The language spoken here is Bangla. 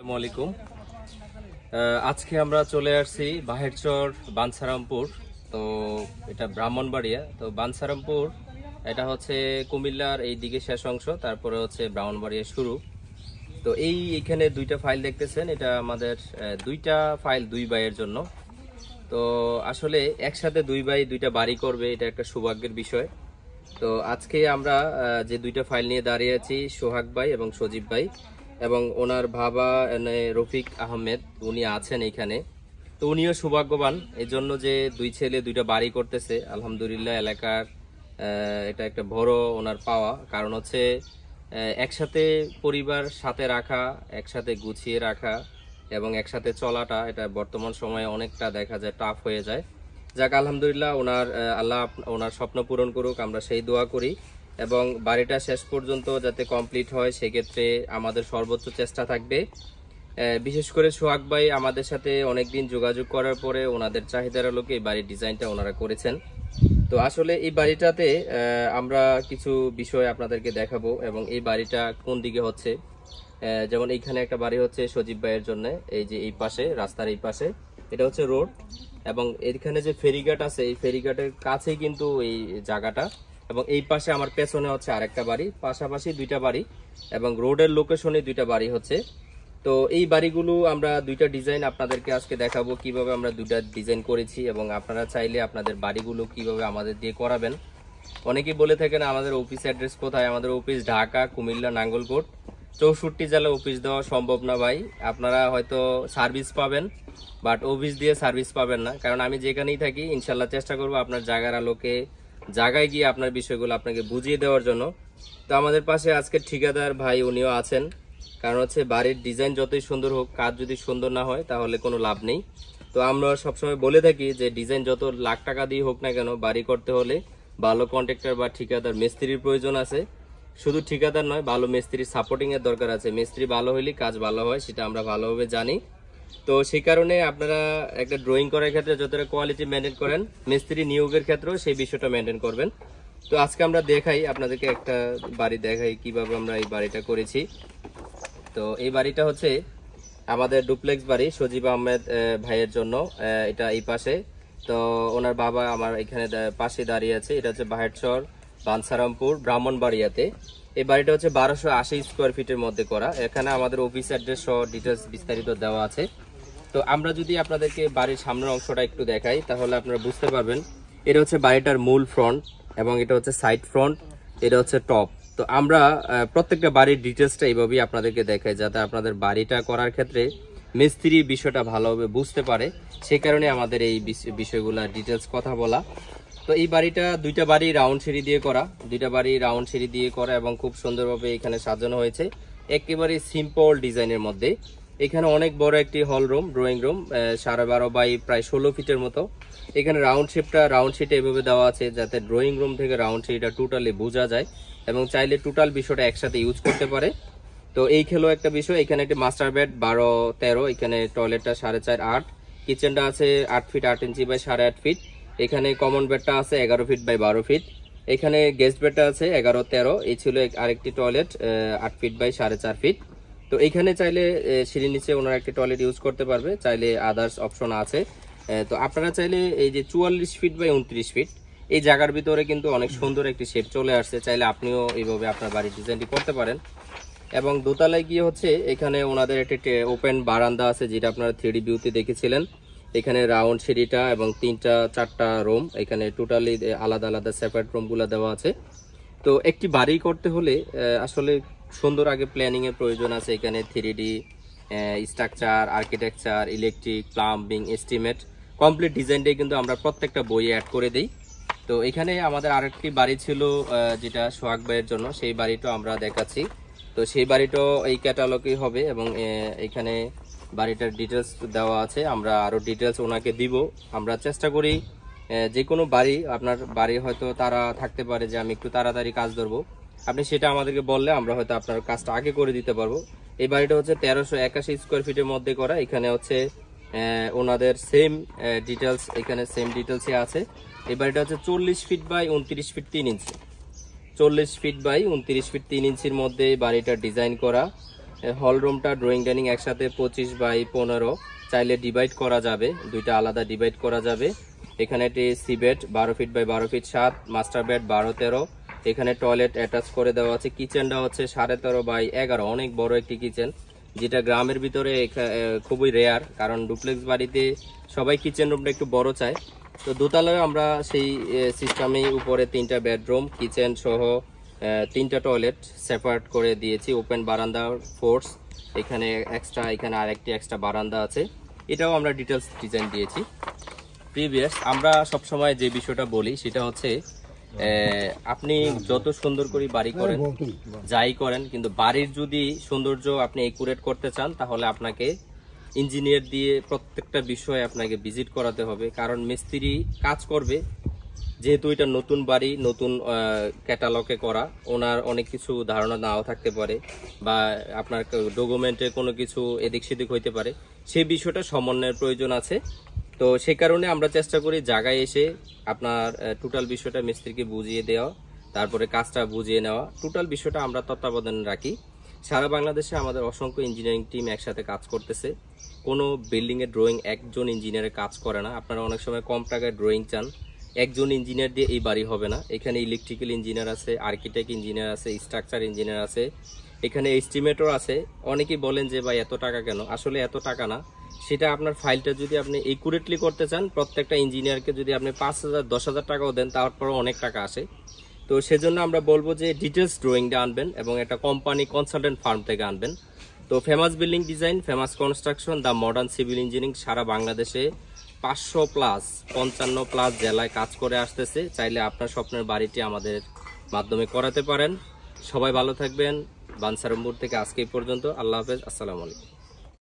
আসসালামু আলাইকুম। আজকে আমরা চলে আসছি বাহেরচর বাঞ্ছারামপুর। তো এটা ব্রাহ্মণবাড়িয়া। তো বাঞ্ছারামপুর এটা হচ্ছে কুমিল্লার এই দিকে শেষ অংশ, তারপরে হচ্ছে ব্রাহ্মণবাড়িয়া শুরু। তো এইখানে দুইটা ফাইল দেখতেছেন, এটা আমাদের দুইটা ফাইল দুই ভাইয়ের জন্য। তো আসলে একসাথে দুই ভাই দুইটা বাড়ি করবে, এটা একটা সৌভাগ্যের বিষয়। তো আজকে আমরা যে দুইটা ফাইল নিয়ে দাঁড়িয়ে আছি, সোহাগ ভাই এবং সজীব ভাই এবং ওনার বাবা রফিক আহমেদ, উনি আছেন এখানে। তো উনিও সৌভাগ্যবান এই জন্য যে দুই ছেলে দুইটা বাড়ি করতেছে। আলহামদুলিল্লাহ, এলাকার এটা একটা বড় ওনার পাওয়া। কারণ হচ্ছে একসাথে পরিবার সাথে রাখা, একসাথে গুছিয়ে রাখা এবং একসাথে চলাটা, এটা বর্তমান সময়ে অনেকটা দেখা যায় টাফ হয়ে যায়। যাক, আলহামদুলিল্লাহ, আল্লাহ ওনার স্বপ্ন পূরণ করুক, আমরা সেই দোয়া করি। এবং বাড়িটা শেষ পর্যন্ত যাতে কমপ্লিট হয় সেক্ষেত্রে আমাদের সর্বোচ্চ চেষ্টা থাকবে। বিশেষ করে সোহাগ ভাই আমাদের সাথে অনেকদিন যোগাযোগ করার পরে ওনাদের চাহিদার আলোকে এই বাড়ির ডিজাইনটা ওনারা করেছেন। তো আসলে এই বাড়িটাতে আমরা কিছু বিষয় আপনাদেরকে দেখাবো এবং এই বাড়িটা কোন দিকে হচ্ছে। যেমন এইখানে একটা বাড়ি হচ্ছে সজীব ভাইয়ের জন্য, এই যে এই পাশে, রাস্তার এই পাশে, এটা হচ্ছে রোড। এবং এখানে যে ফেরিঘাট আছে, এই ফেরিঘাটের কাছেই কিন্তু এই জায়গাটা। এবং এই পাশে আমার পেছনে হচ্ছে আরেকটা বাড়ি, পাশাপাশি দুইটা বাড়ি এবং রোডের লোকেশনে দুইটা বাড়ি হচ্ছে। তো এই বাড়িগুলো আমরা দুইটা ডিজাইন আপনাদেরকে আজকে দেখাবো, কিভাবে আমরা দুইটা ডিজাইন করেছি এবং আপনারা চাইলে আপনাদের বাড়িগুলো কিভাবে আমাদের দিয়ে করাবেন। অনেকেই বলে থাকেন আমাদের অফিস অ্যাড্রেস কোথায়। আমাদের অফিস ঢাকা, কুমিল্লা, নাঙ্গলকোট, 64 জেলায় অফিস দেওয়া সম্ভব না ভাই। আপনারা হয়তো সার্ভিস পাবেন, বাট অফিস দিয়ে সার্ভিস পাবেন না। কারণ আমি যেখানেই থাকি ইনশাল্লাহ চেষ্টা করবো আপনার জায়গার আলোকে জায়গায় গিয়ে আপনার বিষয়গুলো আপনাকে বুঝিয়ে দেওয়ার জন্য। তো আমাদের পাশে আজকে ঠিকাদার ভাই উনিও আছেন। কারণ হচ্ছে বাড়ির ডিজাইন যতই সুন্দর হোক, কাজ যদি সুন্দর না হয় তাহলে কোনো লাভ নেই। তো আমরা সবসময় বলে থাকি যে ডিজাইন যত লাখ টাকা দিয়ে হোক না কেন, বাড়ি করতে হলে ভালো কন্ট্রাক্টর বা ঠিকাদার মিস্ত্রির প্রয়োজন আছে। শুধু ঠিকাদার নয়, ভালো মিস্ত্রির সাপোর্টিং এর দরকার আছে। মিস্ত্রি ভালো হইলে কাজ ভালো হয়, সেটা আমরা ভালোভাবে জানি। তো সেই কারণে আপনারা একটা ড্রয়িং করার ক্ষেত্রে যতটা কোয়ালিটি মেনটেন করেন, মিস্ত্রি নিয়োগের ক্ষেত্রেও সেই বিষয়টা মেনটেন করবেন। তো আজকে আমরা দেখাই আপনাদেরকে, একটা বাড়ি দেখাই কিভাবে আমরা এই বাড়িটা করেছি। তো এই বাড়িটা হচ্ছে আমাদের ডুপ্লেক্স বাড়ি সজীব আহমেদ ভাইয়ের জন্য। এটা এই পাশে। তো ওনার বাবা আমার এখানে পাশে দাঁড়িয়ে আছে। এটা হচ্ছে বাহেরচর বাঞ্ছারামপুর ব্রাহ্মণবাড়িয়াতে। এই বাড়িটা হচ্ছে 1280 স্কোয়ার ফিটের মধ্যে করা। এখানে আমাদের অফিস অ্যাড্রেস সহ ডিটেলস বিস্তারিত দেওয়া আছে। তো আমরা যদি আপনাদেরকে বাড়ির সামনের অংশটা একটু দেখাই তাহলে আপনারা বুঝতে পারবেন। এটা হচ্ছে বাড়িটার মূল ফ্রন্ট এবং এটা হচ্ছে সাইড ফ্রন্ট, এটা হচ্ছে টপ। তো আমরা প্রত্যেকটা বাড়ির ডিটেলসটা এইভাবেই আপনাদেরকে দেখাই, যাতে আপনাদের বাড়িটা করার ক্ষেত্রে মিস্ত্রি বিষয়টা ভালোভাবে বুঝতে পারে। সেই কারণে আমাদের এই বিষয়গুলো ডিটেলস কথা বলা। তো এই বাড়িটা দুইটা বাড়ি রাউন্ড সিঁড়ি দিয়ে করা, দুইটা বাড়ি রাউন্ড সিঁড়ি দিয়ে করা এবং খুব সুন্দরভাবে এখানে সাজানো হয়েছে একেবারে সিম্পল ডিজাইনের মধ্যে। এখানে অনেক বড় একটি hall room, drawing room, 12.5 by প্রায় 16 ফিটের মতো। এখানে রাউন্ড শিটটা এভাবে দেওয়া আছে যাতে ড্রয়িং রুম থেকে রাউন্ড শিটটা টোটালি বোঝা যায় এবং চাইলে টোটাল বিষয়টা একসাথে ইউজ করতে পারে। তো এই খেলো একটা বিষয়। এখানে একটি মাস্টার বেড 12-13, এখানে টয়লেটটা 4.5 8, কিচেনটা আছে 8 ফিট 8 ইঞ্চি বাই 8.5 ফিট। এখানে কমন বেডটা আছে 11 ফিট বাই 12 ফিট। এখানে গেস্ট বেডটা আছে 11-13। এই ছিল আরেকটি টয়লেট 8 ফিট বাই 4.5 ফিট। তো এইখানে চাইলে সিঁড়ির নিচে ওনারা একটি টয়লেট ইউজ করতে পারবে, চাইলে আদার্স অপশন আছে। তো আপনারা চাইলে এই যে 44 ফিট বাই 29 ফিট এই জায়গার ভিতরে কিন্তু অনেক সুন্দর একটি শেপ চলে আসছে, চাইলে আপনিও এইভাবে আপনার বাড়ির ডিজাইনটি করতে পারেন। এবং দোতলায় গিয়ে হচ্ছে এখানে ওনাদের একটি ওপেন বারান্দা আছে, যেটা আপনারা 3D ভিউতে দেখেছিলেন। এখানে রাউন্ড সিঁড়িটা এবং 3-4টা রুম, এখানে টোটালি আলাদা আলাদা সেপারেট রুমগুলো দেওয়া আছে। তো একটি বাড়ি করতে হলে আসলে সুন্দর আগে প্ল্যানিং এর প্রয়োজন আছে। এখানে 3D structure, architecture, electric, plumbing, estimate, complete ডিজাইনটাই কিন্তু আমরা প্রত্যেকটা বইয়ে অ্যাড করে দিই। তো এখানে আমাদের আরেকটি বাড়ি ছিল যেটা সোহাগ ভাইয়ের জন্য, সেই বাড়িটাও আমরা দেখাচ্ছি। তো সেই বাড়িটাও এই ক্যাটালগই হবে এবং এখানে বাড়িটার ডিটেলস দেওয়া আছে। আমরা আরো ডিটেলস ওনাকে দিব। আমরা চেষ্টা করি যে কোনো বাড়ি, আপনার বাড়ি হয়তো তারা থাকতে পারে যে আমি একটু তাড়াতাড়ি কাজ ধরবো, আপনি সেটা আমাদেরকে বললে আমরা হয়তো আপনার কাজটা আগে করে দিতে পারবো। এই বাড়িটা হচ্ছে 1381 স্কোয়ার ফিটের মধ্যে করা। এখানে হচ্ছে ওনাদের সেম ডিটেলস, এখানে সেম ডিটেলসই আছে। এই বাড়িটা হচ্ছে 40 ফিট বাই 29 ফিট 3 ইঞ্চি, 40 ফিট বাই 29 ফিট 3 ইঞ্চির মধ্যে বাড়িটা ডিজাইন করা। হল রুমটা ড্রয়িং ডাইনিং একসাথে 25x15, চাইলে ডিভাইড করা যাবে, দুইটা আলাদা ডিভাইড করা যাবে। এখানে একটি C bed 12 feet by 12 feet 7, master bed 12-13, এখানে টয়লেট অ্যাটাচ করে দেওয়া আছে। কিচেনটা হচ্ছে 13.5x11, অনেক বড় একটি কিচেন, যেটা গ্রামের ভিতরে খুবই রেয়ার, কারণ ডুপ্লেক্স বাড়িতে সবাই কিচেন রুমটা একটু বড় চায়। তো দোতলায় আমরা সেই সিস্টেমেই উপরে 3টা বেডরুম, কিচেন সহ 3টা টয়লেট সেপারেট করে দিয়েছি। ওপেন বারান্দা ফোর্স, এখানে এক্সট্রা, এখানে আরেকটি এক্সট্রা বারান্দা আছে। এটাও আমরা ডিটেলস ডিজাইন দিয়েছি। প্রিভিয়াস আমরা সবসময় যে বিষয়টা বলি সেটা হচ্ছে আপনি যত সুন্দর করে বাড়ি করেন, যাই করেন, কিন্তু বাড়ির যদি সৌন্দর্য আপনি একুরেট করতে চান, তাহলে আপনাকে ইঞ্জিনিয়ার দিয়ে প্রত্যেকটা বিষয়ে আপনাকে ভিজিট করাতে হবে। কারণ মিস্ত্রি কাজ করবে, যেহেতু এটা নতুন বাড়ি, নতুন ক্যাটালগে করা, ওনার অনেক কিছু ধারণা নাও থাকতে পারে, বা আপনার ডকুমেন্টে কোনো কিছু এদিক সেদিক হইতে পারে, সেই বিষয়টা সমন্বয়ের প্রয়োজন আছে। তো সেই কারণে আমরা চেষ্টা করি জায়গায় এসে আপনার টোটাল বিষয়টা মিস্ত্রিকে বুঝিয়ে দেওয়া, তারপরে কাজটা বুঝিয়ে নেওয়া, টোটাল বিষয়টা আমরা তত্ত্বাবধানে রাখি। সারা বাংলাদেশে আমাদের অসংখ্য ইঞ্জিনিয়ারিং টিম একসাথে কাজ করতেছে। কোনো বিল্ডিংয়ের ড্রয়িং একজন ইঞ্জিনিয়ারের কাজ করে না। আপনারা অনেক সময় কম টাকায় ড্রয়িং চান, একজন ইঞ্জিনিয়ার দিয়ে এই বাড়ি হবে না। এখানে ইলেকট্রিক্যাল ইঞ্জিনিয়ার আছে, আর্কিটেক্ট ইঞ্জিনিয়ার আছে, স্ট্রাকচার ইঞ্জিনিয়ার আছে, এখানে এস্টিমেটর আছে। অনেকেই বলেন যে ভাই এত টাকা কেন? আসলে এত টাকা না, সেটা আপনার ফাইলটা যদি আপনি একুরেটলি করতে চান, প্রত্যেকটা ইঞ্জিনিয়ারকে যদি আপনি 5,000 10,000 টাকাও দেন, তারপরও অনেক টাকা আসে। তো সেজন্য আমরা বলবো যে ডিটেলস ড্রয়িংটা আনবেন এবং একটা কোম্পানি কনসালটেন্ট ফার্ম থেকে আনবেন। তো famous building design, famous construction, the modern civil engineering সারা বাংলাদেশে 500+, 55+ জেলায় কাজ করে আসতেছে। চাইলে আপনার স্বপ্নের বাড়িটি আমাদের মাধ্যমে করাতে পারেন। সবাই ভালো থাকবেন। বানসারামপুর থেকে আজকে এই পর্যন্ত। আল্লাহ হাফেজ, আসসালামু আলাইকুম।